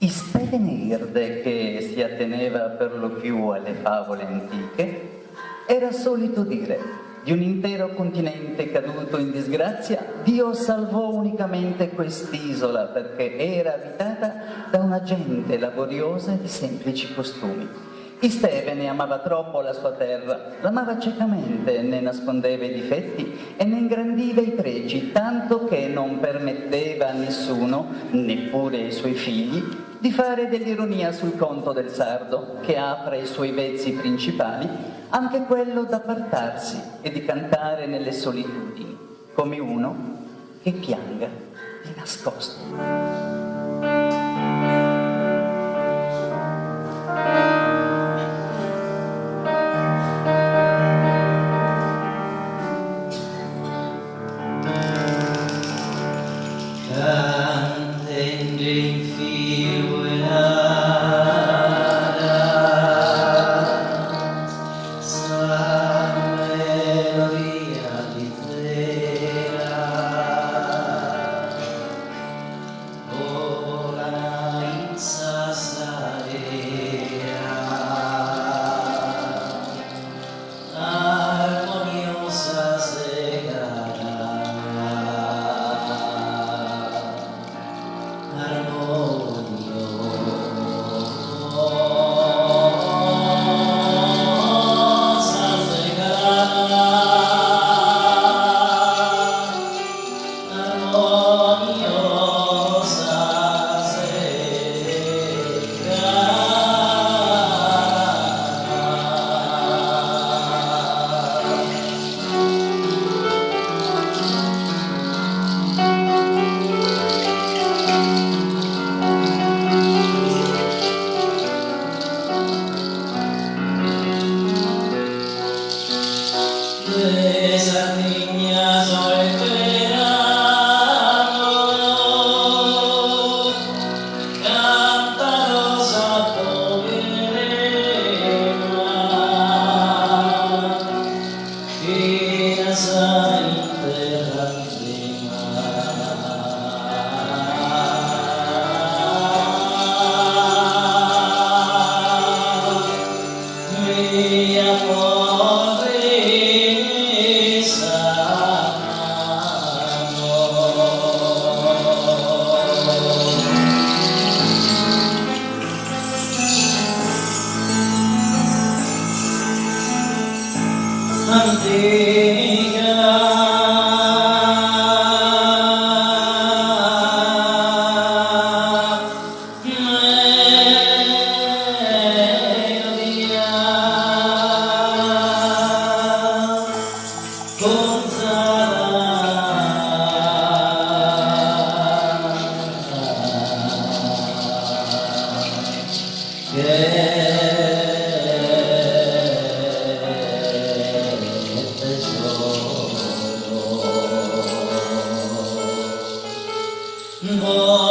Istevenirde, che si atteneva per lo più alle favole antiche, era solito dire: di un intero continente caduto in disgrazia, Dio salvò unicamente quest'isola perché era abitata da una gente laboriosa e di semplici costumi. Istevene amava troppo la sua terra, l'amava ciecamente, ne nascondeva i difetti e ne ingrandiva i pregi, tanto che non permetteva a nessuno, neppure ai suoi figli, di fare dell'ironia sul conto del sardo, che ha fra i suoi vezzi principali anche quello d'appartarsi e di cantare nelle solitudini, come uno che pianga di nascosto. Oh